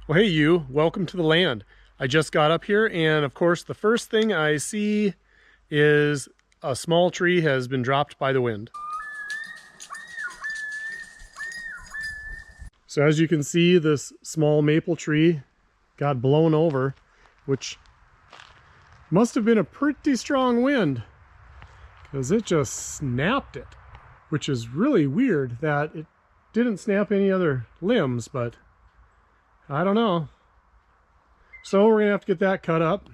Well, hey you, welcome to the land. I just got up here and of course the first thing I see is a small tree has been dropped by the wind. So as you can see, this small maple tree got blown over, which must have been a pretty strong wind because it just snapped it, which is really weird that it didn't snap any other limbs, but I don't know. So we're gonna have to get that cut up.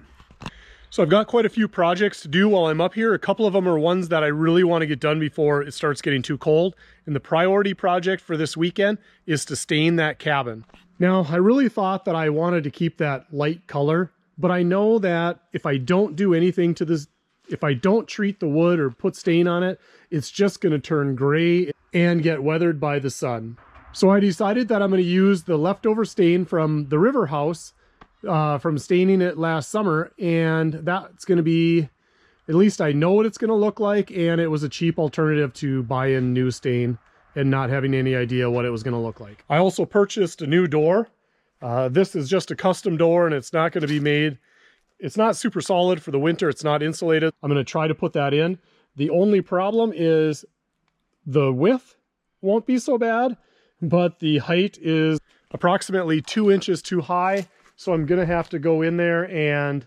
So I've got quite a few projects to do while I'm up here. A couple of them are ones that I really want to get done before it starts getting too cold. And the priority project for this weekend is to stain that cabin. Now, I really thought that I wanted to keep that light color, but I know that if I don't do anything to this, if I don't treat the wood or put stain on it, it's just gonna turn gray and get weathered by the sun. So I decided that I'm going to use the leftover stain from the river house from staining it last summer, and that's going to be, at least I know what it's going to look like, and it was a cheap alternative to buy in new stain and not having any idea what it was going to look like. I also purchased a new door. This is just a custom door and it's not going to be made, it's not super solid for the winter, it's not insulated. I'm going to try to put that in. The only problem is the width won't be so bad, but the height is approximately 2 inches too high. So I'm gonna have to go in there and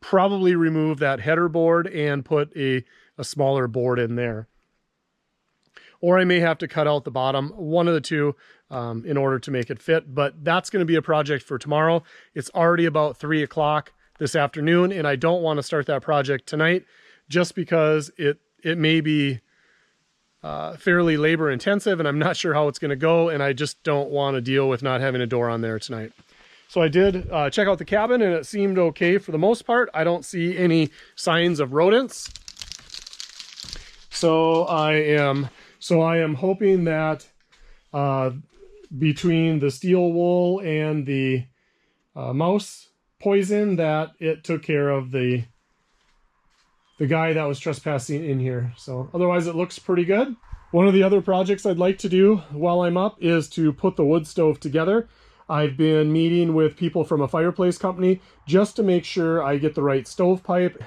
probably remove that header board and put a smaller board in there. Or I may have to cut out the bottom, one of the two, in order to make it fit. But that's gonna be a project for tomorrow. It's already about 3 o'clock this afternoon, and I don't wanna start that project tonight just because it may be fairly labor intensive and I'm not sure how it's going to go, and I just don't want to deal with not having a door on there tonight. So I did check out the cabin and it seemed okay for the most part. I don't see any signs of rodents. So I am hoping that between the steel wool and the mouse poison that it took care of the guy that was trespassing in here. So otherwise it looks pretty good. One of the other projects I'd like to do while I'm up is to put the wood stove together. I've been meeting with people from a fireplace company just to make sure I get the right stovepipe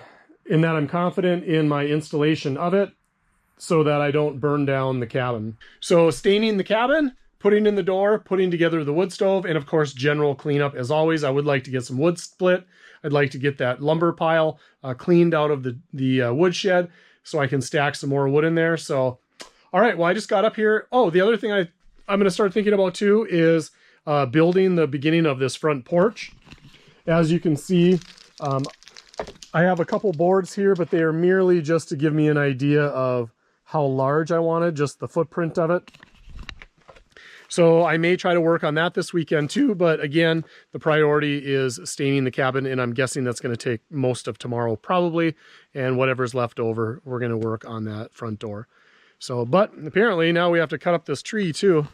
and that I'm confident in my installation of it so that I don't burn down the cabin. So staining the cabin, putting in the door, putting together the wood stove, and of course general cleanup. As always, I would like to get some wood split. I'd like to get that lumber pile cleaned out of the wood shed so I can stack some more wood in there. So, all right, well, I just got up here. Oh, the other thing I'm going to start thinking about too is building the beginning of this front porch. As you can see, I have a couple boards here, but they are merely just to give me an idea of how large I wanted, just the footprint of it. So I may try to work on that this weekend too, but again, the priority is staining the cabin, and I'm guessing that's going to take most of tomorrow probably, and whatever's left over, we're going to work on that front door. So, but apparently now we have to cut up this tree too,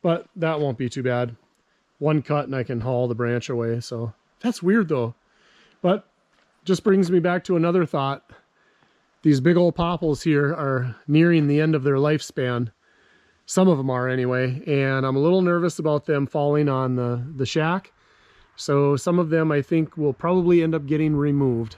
but that won't be too bad. One cut and I can haul the branch away. So that's weird though, but just brings me back to another thought. These big old popples here are nearing the end of their lifespan. Some of them are anyway, and I'm a little nervous about them falling on the shack. So some of them I think will probably end up getting removed,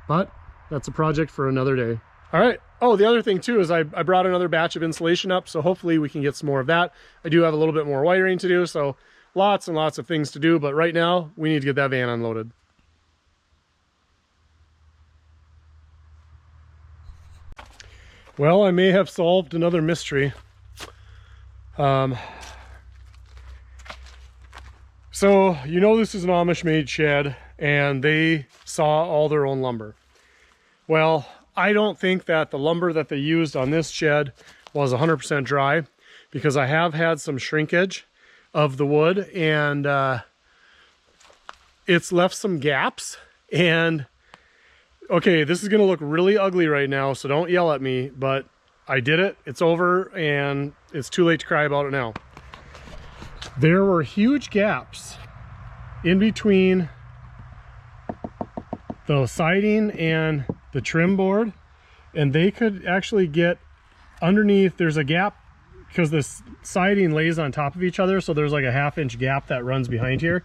but that's a project for another day. All right. Oh, the other thing too is I brought another batch of insulation up, so hopefully we can get some more of that. I do have a little bit more wiring to do, so lots and lots of things to do, but right now we need to get that van unloaded. Well, I may have solved another mystery. So you know this is an Amish made shed and they saw all their own lumber. Well, I don't think that the lumber that they used on this shed was 100% dry, because I have had some shrinkage of the wood and it's left some gaps. And okay, this is gonna look really ugly right now, so don't yell at me, but I did it, it's over, and it's too late to cry about it now. There were huge gaps in between the siding and the trim board, and they could actually get underneath. There's a gap because this siding lays on top of each other, so there's like a 1/2 inch gap that runs behind here,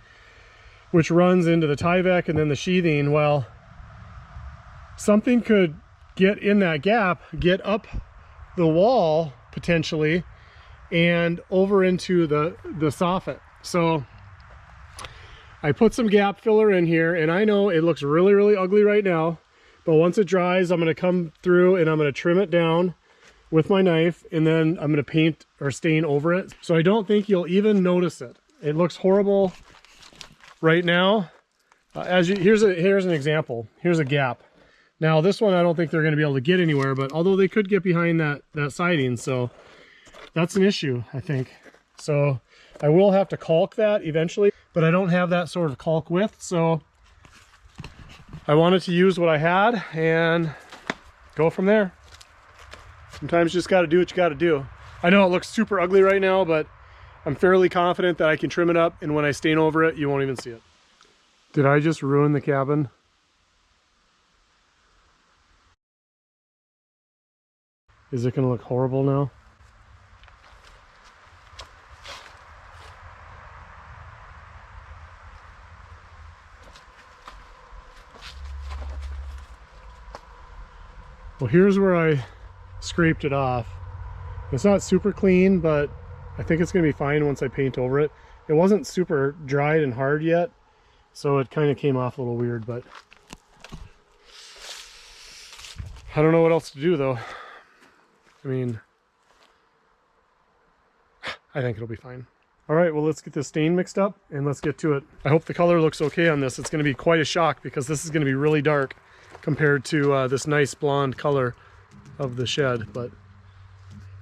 which runs into the Tyvek and then the sheathing. Well, something could get in that gap, get up the wall potentially, and over into the soffit. So I put some gap filler in here, and I know it looks really, really ugly right now, but once it dries, I'm going to come through and I'm going to trim it down with my knife, and then I'm going to paint or stain over it. So I don't think you'll even notice it. It looks horrible right now. Here's an example. Here's a gap. Now this one, I don't think they're going to be able to get anywhere, but although they could get behind that siding, so that's an issue, I think. So I will have to caulk that eventually, but I don't have that sort of caulk width, so I wanted to use what I had and go from there. Sometimes you just got to do what you got to do. I know it looks super ugly right now, but I'm fairly confident that I can trim it up, and when I stain over it, you won't even see it. Did I just ruin the cabin? Is it going to look horrible now? Well, here's where I scraped it off. It's not super clean, but I think it's going to be fine once I paint over it. It wasn't super dried and hard yet, so it kind of came off a little weird, but I don't know what else to do though. I mean, I think it'll be fine. All right, well, let's get this stain mixed up and let's get to it. I hope the color looks okay on this. It's going to be quite a shock because this is going to be really dark compared to this nice blonde color of the shed, but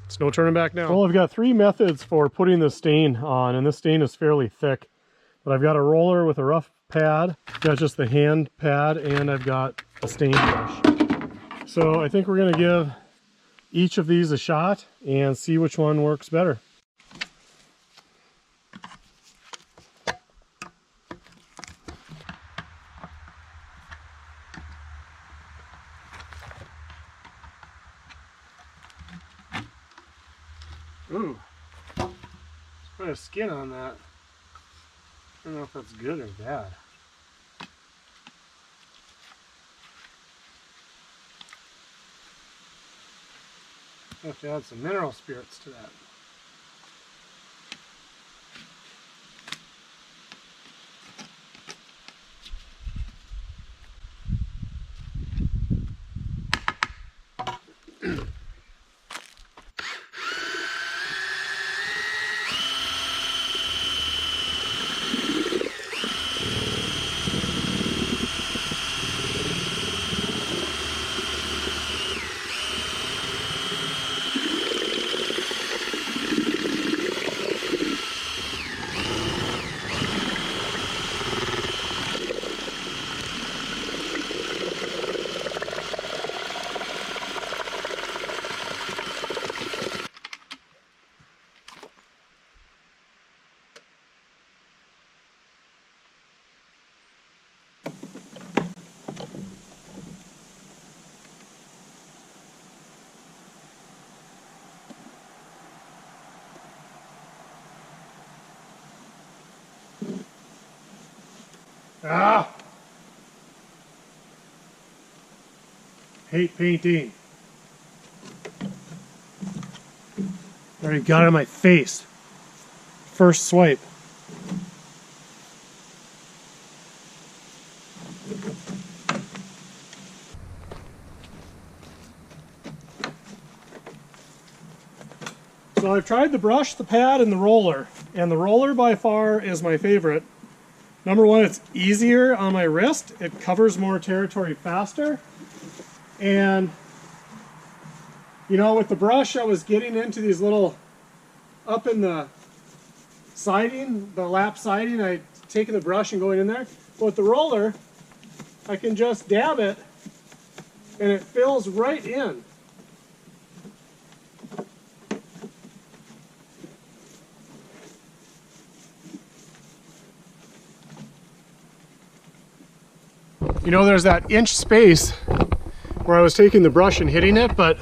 it's no turning back now. Well, I've got 3 methods for putting the stain on, and this stain is fairly thick, but I've got a roller with a rough pad, I've got just the hand pad, and I've got a stain brush. So I think we're going to give each of these a shot and see which one works better. Ooh, there's quite a skin on that. I don't know if that's good or bad. I have to add some mineral spirits to that. Ah! Hate painting. Already got it on my face. First swipe. So I've tried the brush, the pad, and the roller. And the roller by far is my favorite. Number one, it's easier on my wrist. It covers more territory faster. And, you know, with the brush, I was getting into these little, up in the siding, the lap siding, I taking the brush and going in there. But with the roller, I can just dab it and it fills right in. You know, there's that inch space where I was taking the brush and hitting it, but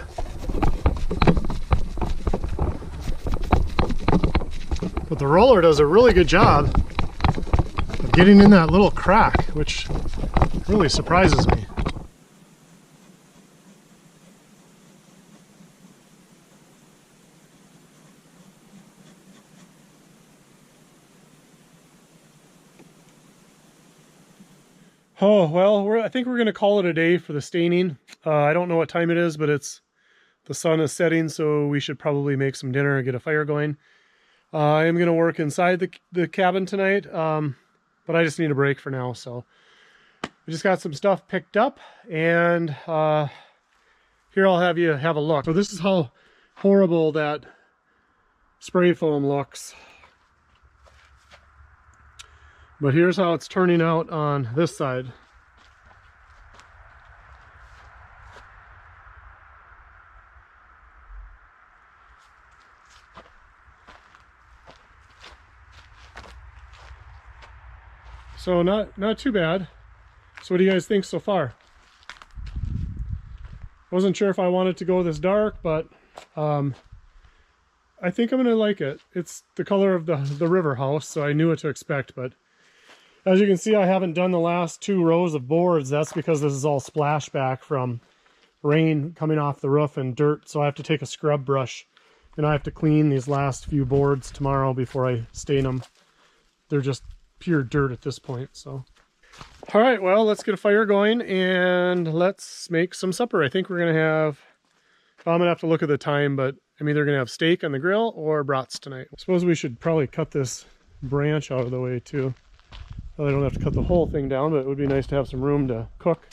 the roller does a really good job of getting in that little crack, which really surprises me. Oh, well, I think we're going to call it a day for the staining. I don't know what time it is, but the sun is setting, so we should probably make some dinner and get a fire going. I am going to work inside the cabin tonight, but I just need a break for now. So we just got some stuff picked up, and here I'll have you have a look. So this is how horrible that spray foam looks. But here's how it's turning out on this side. So not too bad. So what do you guys think so far? Wasn't sure if I wanted to go this dark, but I think I'm gonna like it. It's the color of the river house, so I knew what to expect. But as you can see, I haven't done the last 2 rows of boards. That's because this is all splashback from rain coming off the roof and dirt. So I have to take a scrub brush and I have to clean these last few boards tomorrow before I stain them. They're just pure dirt at this point. So all right, well, let's get a fire going and let's make some supper. I think we're gonna have, well, I'm gonna have to look at the time, but I'm either gonna have steak on the grill or brats tonight. I suppose we should probably cut this branch out of the way too. Well, I don't have to cut the whole thing down, but it would be nice to have some room to cook.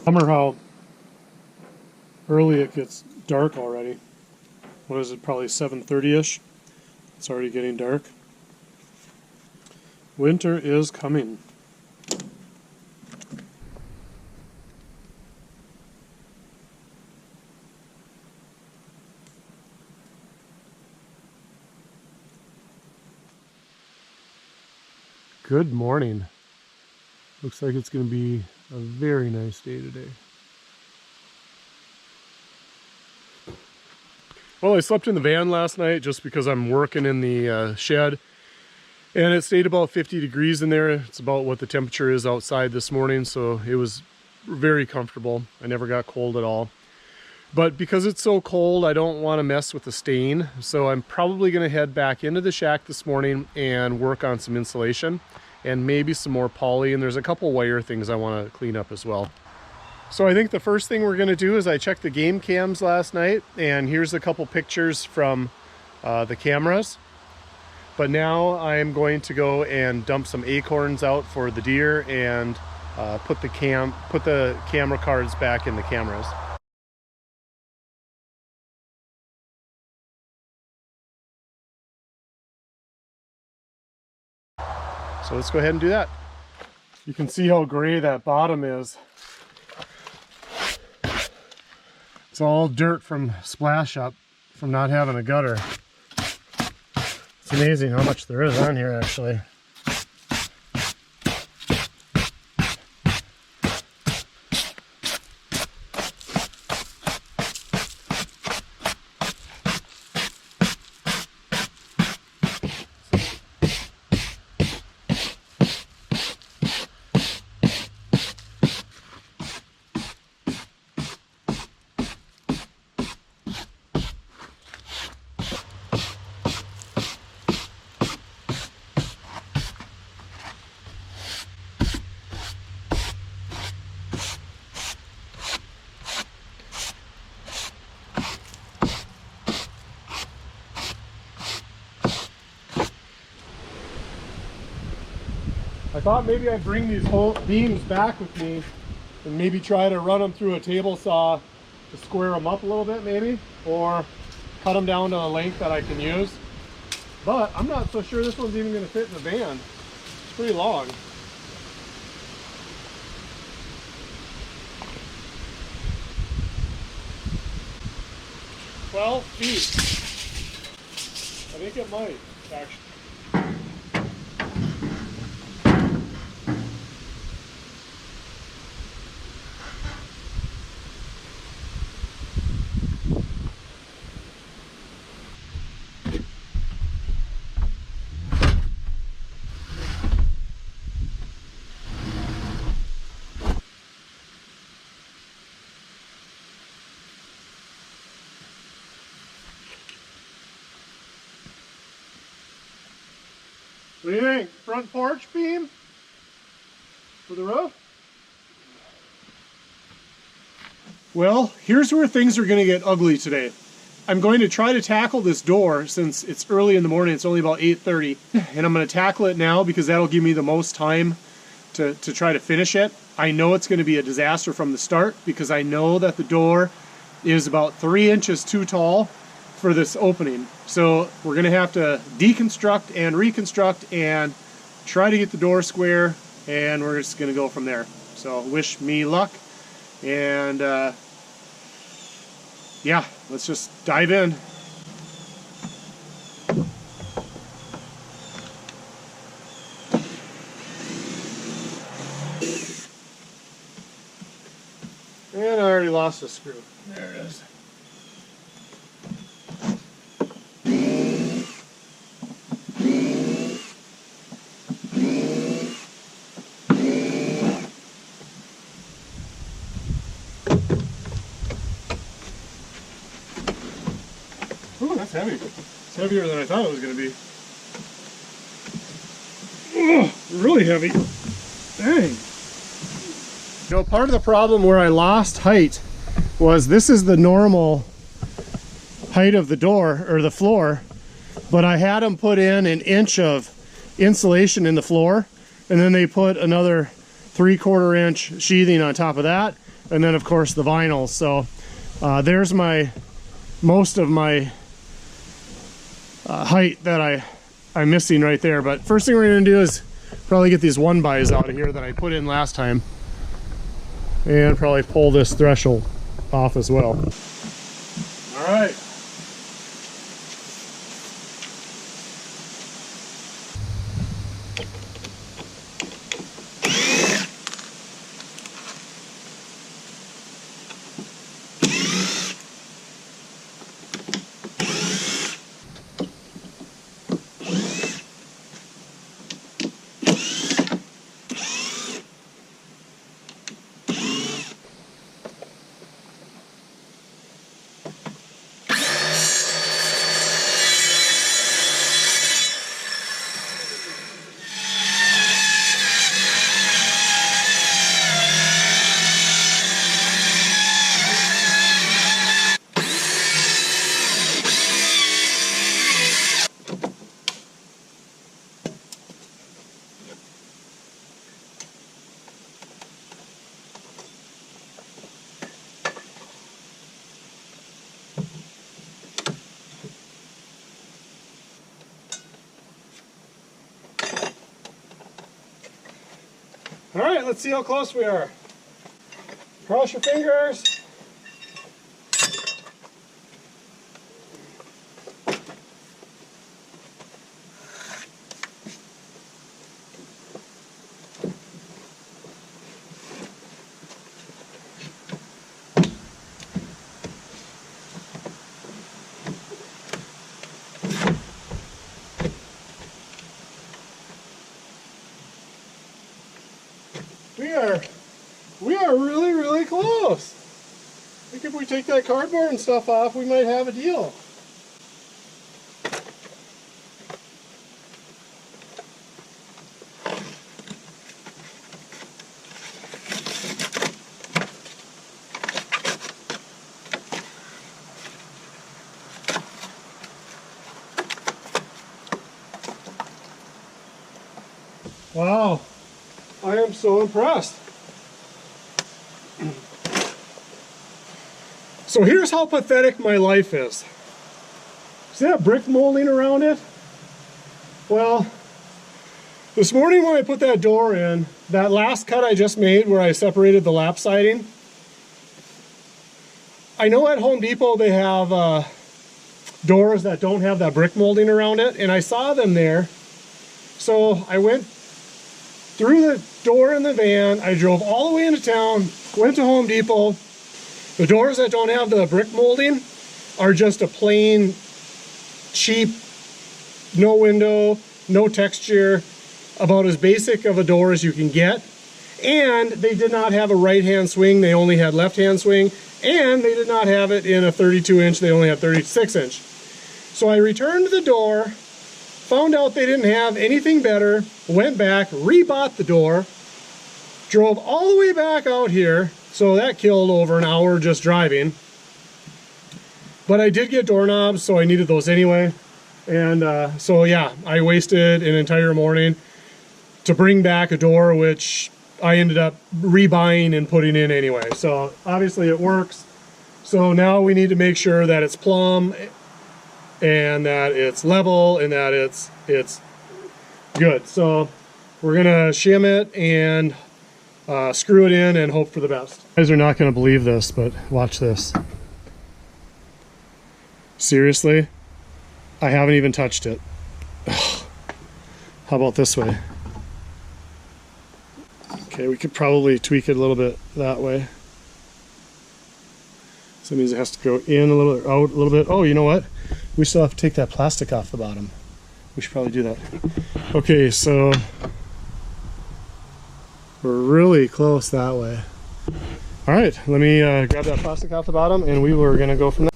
Bummer how early it gets dark already. What is it, probably 7:30-ish? It's already getting dark. Winter is coming. Good morning. Looks like it's going to be a very nice day today. Well, I slept in the van last night just because I'm working in the shed, and it stayed about 50 degrees in there. It's about what the temperature is outside this morning, so it was very comfortable. I never got cold at all. But because it's so cold, I don't want to mess with the stain, so I'm probably going to head back into the shack this morning and work on some insulation and maybe some more poly, and there's a couple wire things I want to clean up as well. So I think the first thing we're going to do is I checked the game cams last night, and here's a couple pictures from the cameras. But now I'm going to go and dump some acorns out for the deer and put the camera cards back in the cameras. So let's go ahead and do that. You can see how gray that bottom is. It's all dirt from splash up from not having a gutter. It's amazing how much there is on here actually. thought maybe I'd bring these whole beams back with me and maybe try to run them through a table saw to square them up a little bit maybe, or cut them down to a length that I can use. But I'm not so sure this one's even going to fit in the van. It's pretty long. $12 feet. I think it might, actually. What do you think? Front porch beam for the roof? Well, here's where things are going to get ugly today. I'm going to try to tackle this door since it's early in the morning. It's only about 8:30. And I'm going to tackle it now because that'll give me the most time to try to finish it. I know it's going to be a disaster from the start because I know that the door is about 3 inches too tall for this opening. So we're going to have to deconstruct and reconstruct and try to get the door square, and we're just going to go from there. So wish me luck, and yeah, let's just dive in. And I already lost a screw. There it is. Ooh, that's heavy. It's heavier than I thought it was going to be. Ugh, really heavy. Dang. You know, part of the problem where I lost height was this is the normal height of the door, or the floor, but I had them put in an inch of insulation in the floor, and then they put another 3/4 inch sheathing on top of that, and then of course the vinyl. So there's most of my height that I'm missing right there. But first thing we're going to do is probably get these 1-bys out of here that I put in last time, and probably pull this threshold off as well. All right. All right, let's see how close we are. Cross your fingers. We are really, really close. I think if we take that cardboard and stuff off, we might have a deal. Wow, I am so impressed. So here's how pathetic my life is. See that brick molding around it? Well, this morning when I put that door in, that last cut I just made where I separated the lap siding, I know at Home Depot they have doors that don't have that brick molding around it, and I saw them there. So I went through the door in the van, I drove all the way into town, went to Home Depot. The doors that don't have the brick molding are just a plain, cheap, no window, no texture, about as basic of a door as you can get. And they did not have a right-hand swing, they only had left-hand swing. And they did not have it in a 32-inch, they only had 36-inch. So I returned the door, found out they didn't have anything better, went back, rebought the door, drove all the way back out here, so that killed over an hour just driving. But I did get doorknobs, so I needed those anyway. And so yeah, I wasted an entire morning to bring back a door, which I ended up rebuying and putting in anyway. So obviously it works. So now we need to make sure that it's plumb and that it's level and that it's good. So we're gonna shim it and screw it in and hope for the best. You guys are not gonna believe this, but watch this. Seriously, I haven't even touched it. Ugh. How about this way? Okay, we could probably tweak it a little bit that way. So that means it has to go in a little bit, out a little bit. Oh, you know what? We still have to take that plastic off the bottom. We should probably do that. Okay, so we're really close that way. All right, let me grab that plastic off the bottom and we were gonna go from there.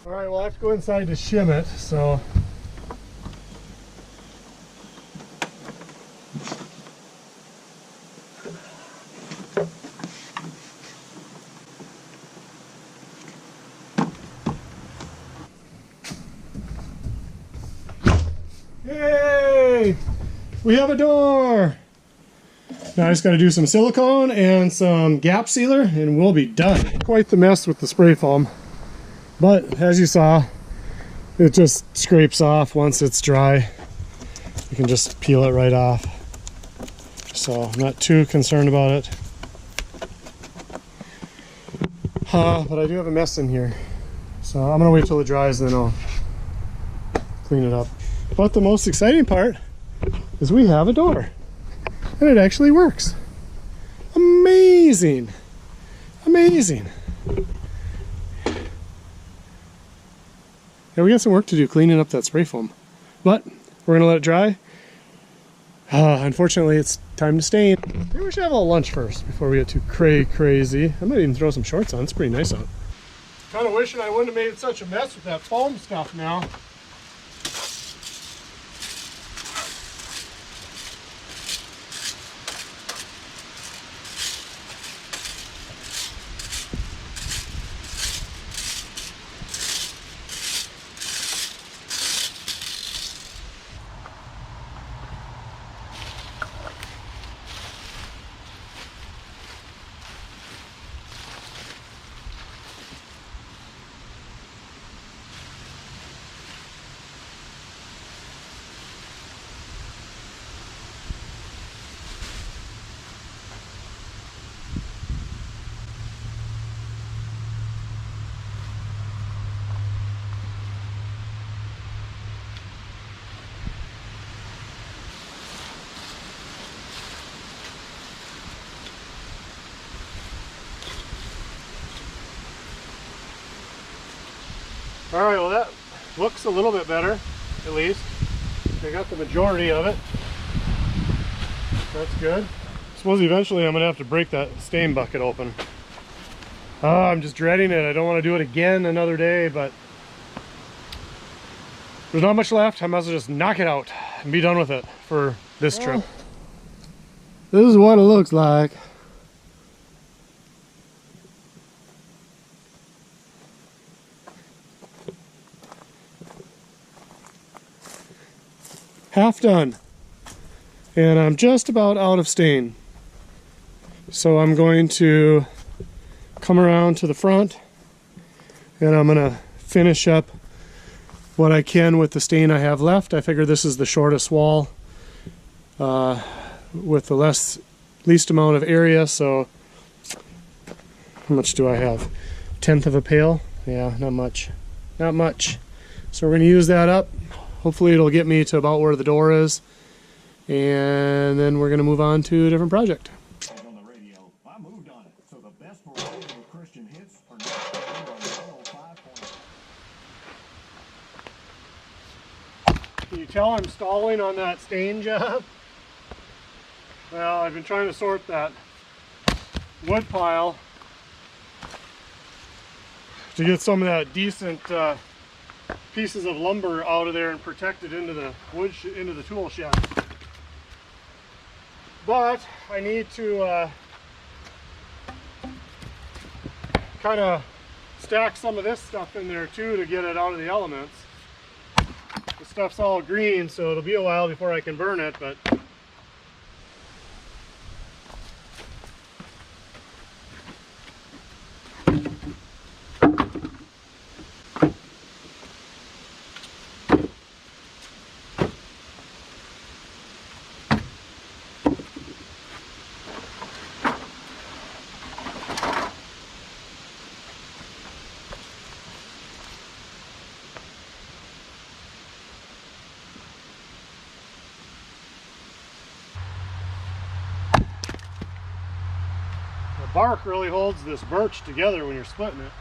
Alright, well I have to go inside to shim it, so yay! We have a door! Now I just got to do some silicone and some gap sealer and we'll be done. Quite the mess with the spray foam. But as you saw, it just scrapes off once it's dry. You can just peel it right off. So I'm not too concerned about it. But I do have a mess in here. So I'm gonna wait till it dries and then I'll clean it up. But the most exciting part is we have a door. And it actually works. Amazing. Amazing. Yeah, we got some work to do cleaning up that spray foam, but we're gonna let it dry. Unfortunately, it's time to stain. Maybe we should have a little lunch first before we get too crazy. I might even throw some shorts on. It's pretty nice out. Kind of wishing I wouldn't have made such a mess with that foam stuff now. All right, well that looks a little bit better, at least. I got the majority of it. That's good. I suppose eventually I'm gonna have to break that stain bucket open. Oh, I'm just dreading it. I don't want to do it again another day, but there's not much left. I might as well just knock it out and be done with it for this trip. This is what it looks like. Half done. And I'm just about out of stain. So I'm going to come around to the front and I'm going to finish up what I can with the stain I have left. I figure this is the shortest wall with the least amount of area, so how much do I have? 1/10 of a pail? Yeah, not much. Not much. So we're going to use that up. Hopefully it'll get me to about where the door is, and then we're going to move on to a different project. On the radio, I moved on it, so the best variety of Christian hits are now on 105. Can you tell I'm stalling on that stain job? Well, I've been trying to sort that wood pile to get some of that decent pieces of lumber out of there and protect it into the into the tool shed. But I need to kind of stack some of this stuff in there too to get it out of the elements. The stuff's all green, so it'll be a while before I can burn it, but the bark really holds this birch together when you're splitting it.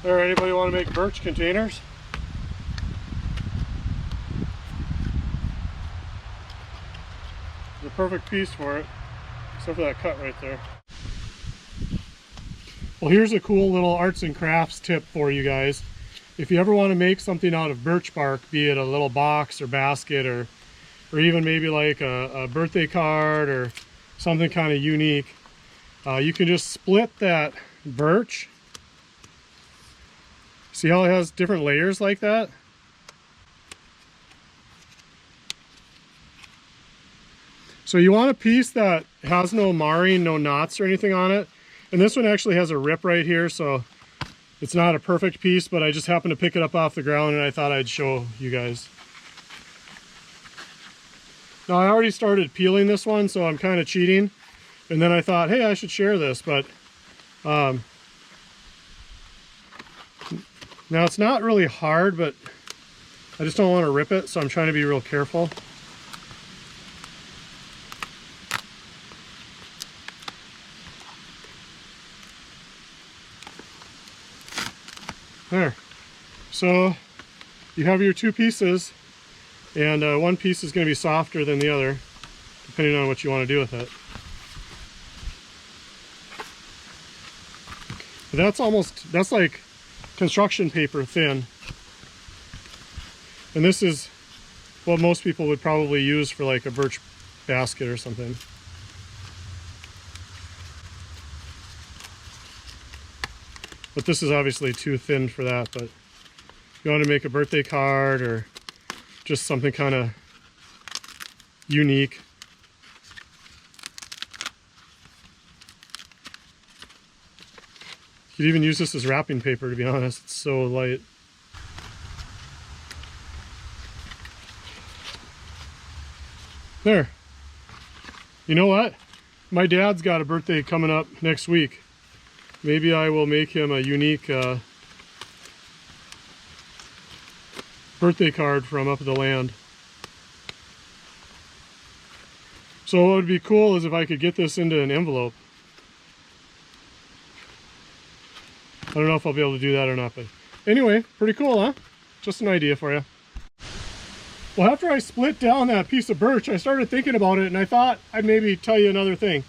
There, anybody want to make birch containers? The perfect piece for it, except for that cut right there. Well, here's a cool little arts and crafts tip for you guys. If you ever want to make something out of birch bark, be it a little box or basket or even maybe like a birthday card or something kind of unique, you can just split that birch. See how it has different layers like that? So you want a piece that has no marring, no knots or anything on it. And this one actually has a rip right here, so it's not a perfect piece, but I just happened to pick it up off the ground and I thought I'd show you guys. Now I already started peeling this one, so I'm kind of cheating. And then I thought, hey, I should share this, but now it's not really hard, but I just don't want to rip it, so I'm trying to be real careful. There. So you have your two pieces, and one piece is going to be softer than the other, depending on what you want to do with it. But that's like construction paper thin. And this is what most people would probably use for like a birch basket or something. But this is obviously too thin for that, but if you want to make a birthday card or just something kind of unique. You could even use this as wrapping paper, to be honest. It's so light. There. You know what? My dad's got a birthday coming up next week. Maybe I will make him a unique birthday card from up the land. So what would be cool is if I could get this into an envelope. I don't know if I'll be able to do that or not, but anyway, pretty cool, huh? Just an idea for you. Well, after I split down that piece of birch, I started thinking about it, and I thought I'd maybe tell you another thing.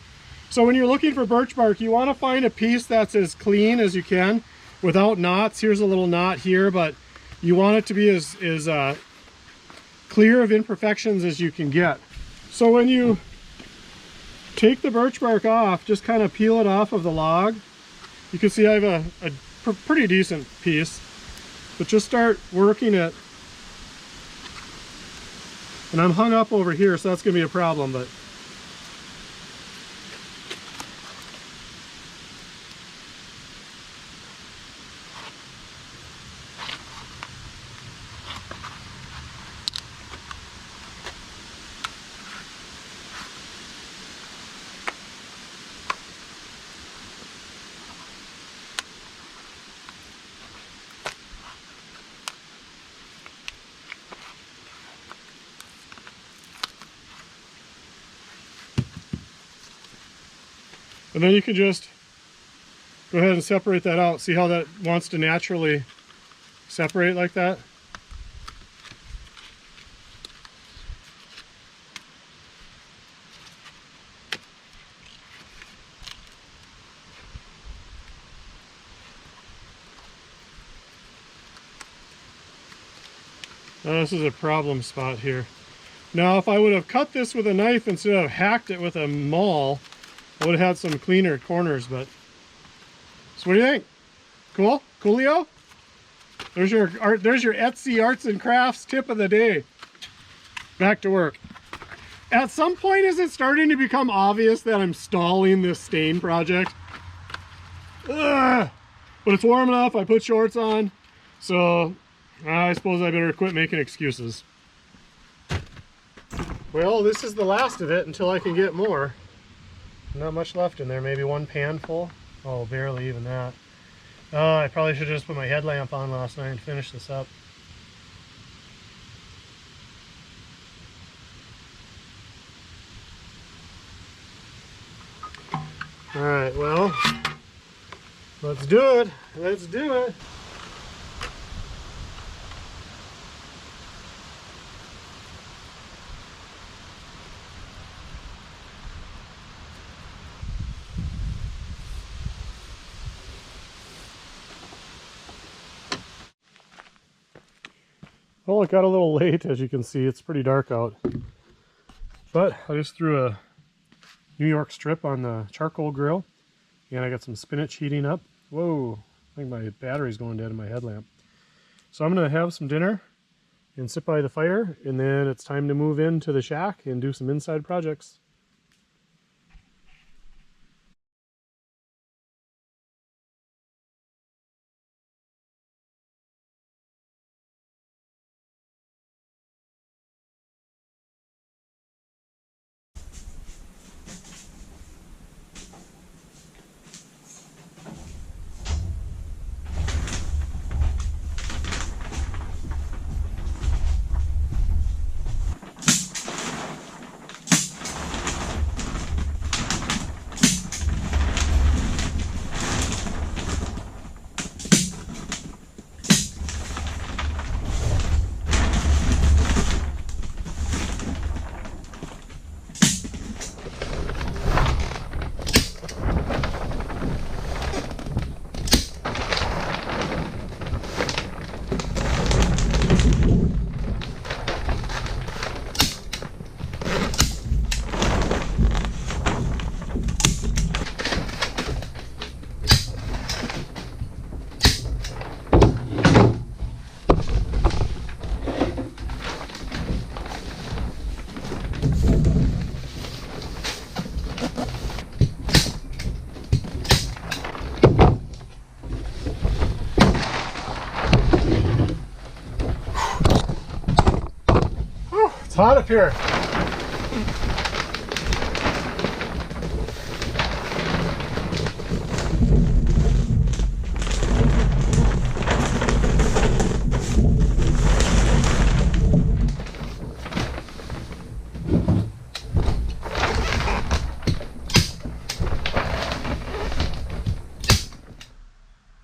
So when you're looking for birch bark, you want to find a piece that's as clean as you can without knots. Here's a little knot here, but you want it to be as clear of imperfections as you can get. So when you take the birch bark off, just kind of peel it off of the log. You can see I have a pretty decent piece, but just start working it. And I'm hung up over here, so that's going to be a problem, but and then you can just go ahead and separate that out. See how that wants to naturally separate like that? Now this is a problem spot here. Now if I would have cut this with a knife instead of hacked it with a maul, I would have had some cleaner corners, but... So what do you think? Cool? Coolio? There's your Etsy arts and crafts tip of the day. Back to work. At some point, is it starting to become obvious that I'm stalling this stain project? Ugh. But it's warm enough, I put shorts on, so I suppose I better quit making excuses. Well, this is the last of it until I can get more. Not much left in there, maybe one pan full. Oh, barely even that. I probably should have just put my headlamp on last night and finished this up. Alright, well, let's do it. Let's do it. Well, it got a little late, as you can see. It's pretty dark out. But I just threw a New York strip on the charcoal grill, and I got some spinach heating up. Whoa, I think my battery's going dead in my headlamp. So I'm going to have some dinner and sit by the fire, and then it's time to move into the shack and do some inside projects. It's hot up here.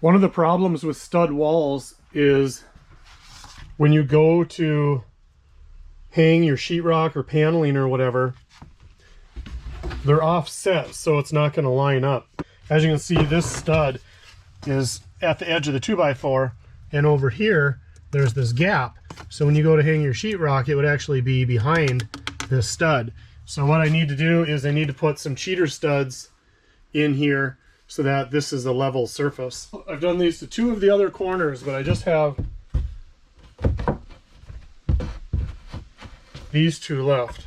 One of the problems with stud walls is when you go to hang your sheetrock or paneling or whatever, they're offset, so it's not going to line up. As you can see, this stud is at the edge of the 2x4, and over here there's this gap. So when you go to hang your sheetrock, it would actually be behind this stud. So what I need to do is I need to put some cheater studs in here so that this is a level surface. I've done these to 2 of the other corners, but I just have these 2 left.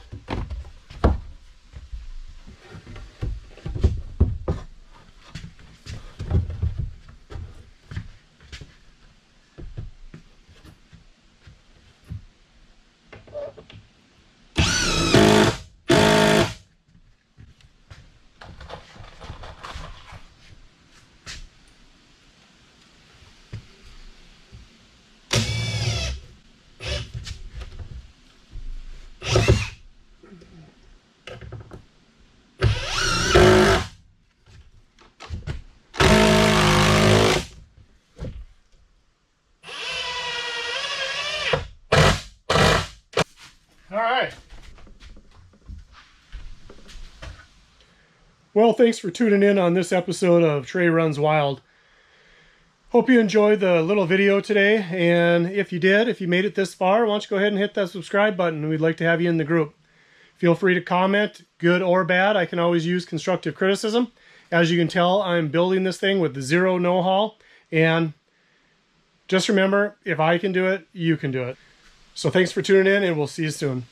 All right. Well, thanks for tuning in on this episode of Trey Runs Wild. Hope you enjoyed the little video today, and if you did, if you made it this far, why don't you go ahead and hit that subscribe button. We'd like to have you in the group. Feel free to comment, good or bad. I can always use constructive criticism. As you can tell, I'm building this thing with 0 know-how, and just remember, if I can do it, you can do it. So thanks for tuning in, and we'll see you soon.